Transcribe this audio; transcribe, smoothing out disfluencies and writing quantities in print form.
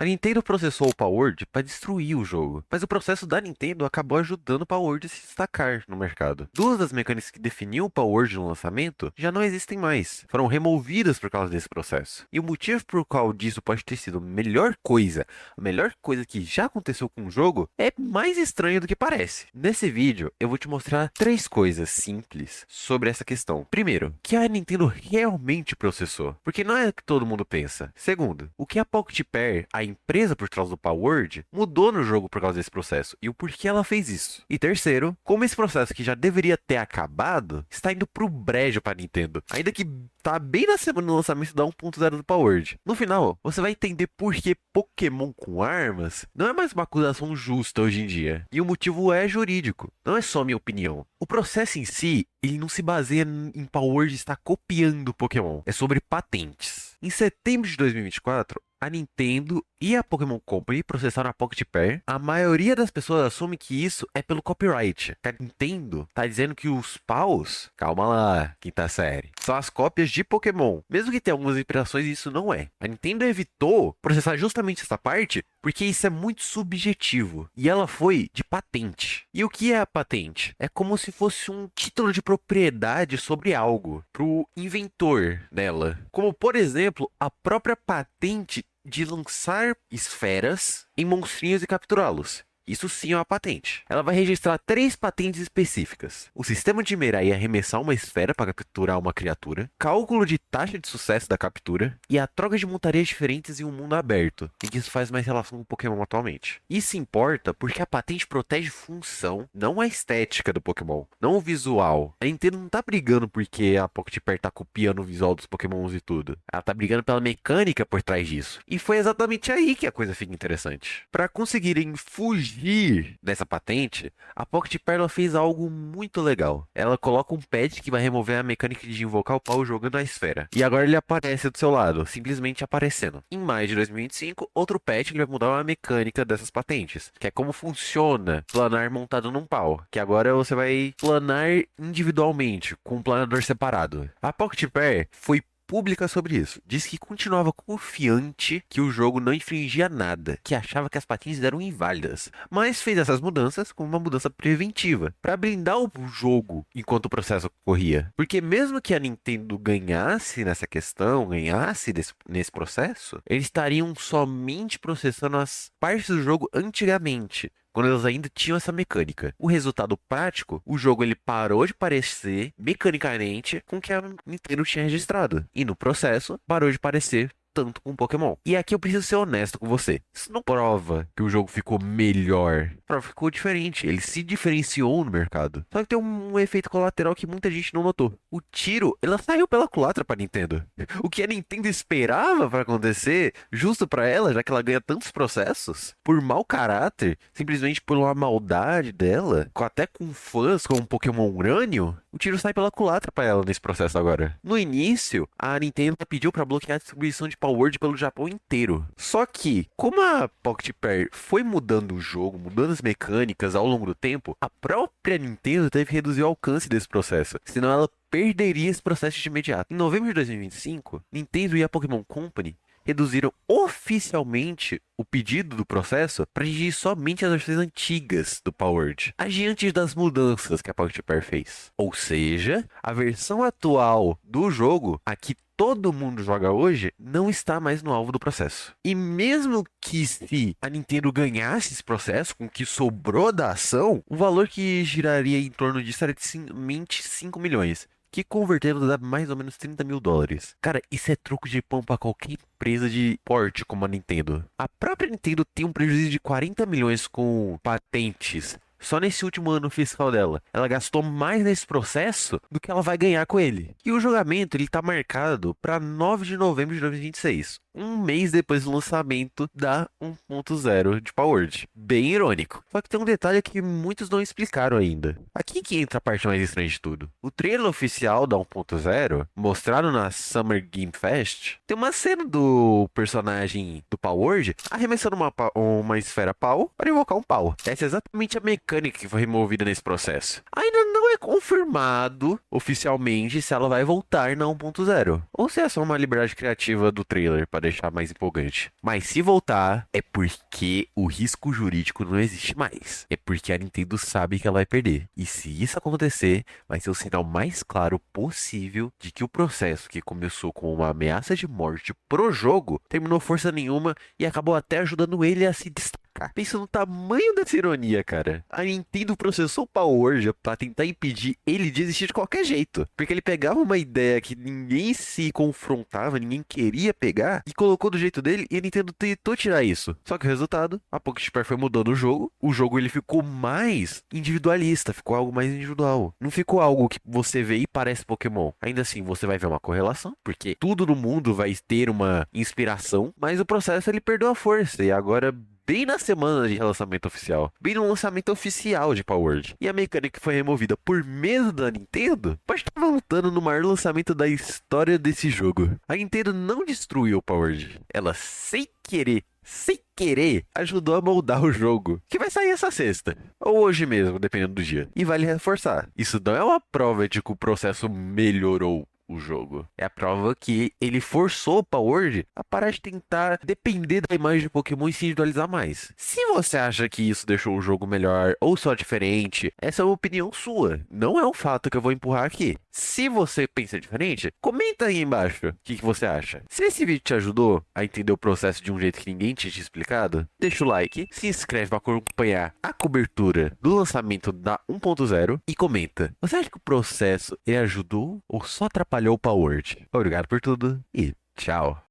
A Nintendo processou o Palworld para destruir o jogo, mas o processo da Nintendo acabou ajudando o Palworld a se destacar no mercado. Duas das mecânicas que definiam o Palworld no lançamento já não existem mais, foram removidas por causa desse processo. E o motivo por qual disso pode ter sido a melhor coisa que já aconteceu com o jogo, é mais estranho do que parece. Nesse vídeo, eu vou te mostrar três coisas simples sobre essa questão. Primeiro, que a Nintendo realmente processou, porque não é o que todo mundo pensa. Segundo, o que a Pocket Pair, a empresa por trás do Palworld, mudou no jogo por causa desse processo e o porquê ela fez isso. E terceiro, como esse processo que já deveria ter acabado, está indo pro brejo para Nintendo, ainda que tá bem na semana do lançamento da 1.0 do Palworld. No final, você vai entender por que Pokémon com armas não é mais uma acusação justa hoje em dia. E o motivo é jurídico, não é só minha opinião. O processo em si, ele não se baseia em Palworld estar copiando Pokémon, é sobre patentes. Em setembro de 2024, a Nintendo e a Pokémon Company processaram a Pocket Pair. A maioria das pessoas assume que isso é pelo copyright. A Nintendo tá dizendo que os paus, calma lá, quinta série, são as cópias de Pokémon. Mesmo que tenha algumas inspirações, isso não é. A Nintendo evitou processar justamente essa parte porque isso é muito subjetivo. E ela foi de patente. E o que é a patente? É como se fosse um título de propriedade sobre algo pro inventor dela. Como, por exemplo, a própria patente de lançar esferas em monstrinhos e capturá-los. Isso sim é uma patente. Ela vai registrar três patentes específicas: o sistema de mirar e arremessar uma esfera para capturar uma criatura, cálculo de taxa de sucesso da captura e a troca de montarias diferentes em um mundo aberto, em que isso faz mais relação com o Pokémon atualmente. Isso importa porque a patente protege função, não a estética do Pokémon, não o visual. A Nintendo não tá brigando porque a Pocket Pair tá copiando o visual dos Pokémons e tudo. Ela tá brigando pela mecânica por trás disso. E foi exatamente aí que a coisa fica interessante. Para conseguirem fugir dessa patente, a Pocket Pair ela fez algo muito legal. Ela coloca um pad que vai remover a mecânica de invocar o pau jogando a esfera. E agora ele aparece do seu lado, simplesmente aparecendo. Em maio de 2025, outro patch que vai mudar a mecânica dessas patentes, que é como funciona planar montado num pau, que agora você vai planar individualmente, com um planador separado. A Pocket Pair foi pública sobre isso. Disse que continuava confiante que o jogo não infringia nada, que achava que as patentes eram inválidas, mas fez essas mudanças como uma mudança preventiva, para blindar o jogo enquanto o processo ocorria. Porque mesmo que a Nintendo ganhasse nessa questão, nesse processo, eles estariam somente processando as partes do jogo antigamente, quando elas ainda tinham essa mecânica. O resultado prático, o jogo ele parou de parecer mecanicamente com o que a Nintendo tinha registrado. E no processo, parou de parecer tanto com Pokémon. E aqui eu preciso ser honesto com você. Isso não prova que o jogo ficou melhor. Prova que ficou diferente. Ele se diferenciou no mercado. Só que tem um efeito colateral que muita gente não notou. O tiro, ela saiu pela culatra pra Nintendo. O que a Nintendo esperava pra acontecer, justo pra ela, já que ela ganha tantos processos, por mau caráter, simplesmente por uma maldade dela, até com fãs como Pokémon Urânio, o tiro sai pela culatra pra ela nesse processo agora. No início, a Nintendo pediu pra bloquear a distribuição de Palworld pelo Japão inteiro. Só que, como a Pocket Pair foi mudando o jogo, mudando as mecânicas ao longo do tempo, a própria Nintendo teve que reduzir o alcance desse processo. Senão ela perderia esse processo de imediato. Em novembro de 2025, Nintendo e a Pokémon Company reduziram oficialmente o pedido do processo para atingir somente as versões antigas do Palworld, adiante das mudanças que a Pocket Pair fez. Ou seja, a versão atual do jogo, a que todo mundo joga hoje, não está mais no alvo do processo. E mesmo que se a Nintendo ganhasse esse processo, com o que sobrou da ação, o valor que giraria em torno disso era de somente 5 milhões. Que convertendo dá mais ou menos 30 mil dólares. Cara, isso é troco de pão pra qualquer empresa de porte como a Nintendo. A própria Nintendo tem um prejuízo de 40 milhões com patentes. Só nesse último ano fiscal dela, ela gastou mais nesse processo do que ela vai ganhar com ele. E o julgamento, ele tá marcado para 9 de novembro de 2026. Um mês depois do lançamento da 1.0 de Palworld. Bem irônico. Só que tem um detalhe que muitos não explicaram ainda. Aqui que entra a parte mais estranha de tudo. O trailer oficial da 1.0, mostrado na Summer Game Fest, tem uma cena do personagem do Palworld arremessando uma esfera pau para invocar um pau. Essa é exatamente a mecânica mecânica que foi removida nesse processo. Ainda não é confirmado oficialmente se ela vai voltar na 1.0 ou se é só uma liberdade criativa do trailer para deixar mais empolgante. Mas se voltar, é porque o risco jurídico não existe mais. É porque a Nintendo sabe que ela vai perder. E se isso acontecer, vai ser o sinal mais claro possível de que o processo que começou com uma ameaça de morte pro jogo terminou força nenhuma e acabou até ajudando ele a se destacar. Pensa no tamanho dessa ironia, cara. A Nintendo processou o Power Word pra tentar impedir ele de existir de qualquer jeito. Porque ele pegava uma ideia que ninguém se confrontava, ninguém queria pegar, e colocou do jeito dele, e a Nintendo tentou tirar isso. Só que o resultado, a Pokéstop foi mudando o jogo ele ficou mais individualista, ficou algo mais individual. Não ficou algo que você vê e parece Pokémon. Ainda assim, você vai ver uma correlação, porque tudo no mundo vai ter uma inspiração, mas o processo ele perdeu a força, e agora bem na semana de lançamento oficial, bem no lançamento oficial de Power Word. E a mecânica que foi removida por medo da Nintendo, pode estar voltando no maior lançamento da história desse jogo. A Nintendo não destruiu o Power Word, ela sem querer, ajudou a moldar o jogo, que vai sair essa sexta, ou hoje mesmo, dependendo do dia. E vale reforçar, isso não é uma prova de que o processo melhorou o jogo. É a prova que ele forçou o Power Word a parar de tentar depender da imagem de Pokémon e se individualizar mais. Se você acha que isso deixou o jogo melhor ou só diferente, essa é uma opinião sua. Não é um fato que eu vou empurrar aqui. Se você pensa diferente, comenta aí embaixo o que você acha. Se esse vídeo te ajudou a entender o processo de um jeito que ninguém tinha te explicado, deixa o like, se inscreve para acompanhar a cobertura do lançamento da 1.0 e comenta. Você acha que o processo ele ajudou ou só atrapalhou o Power Word? Obrigado por tudo e tchau.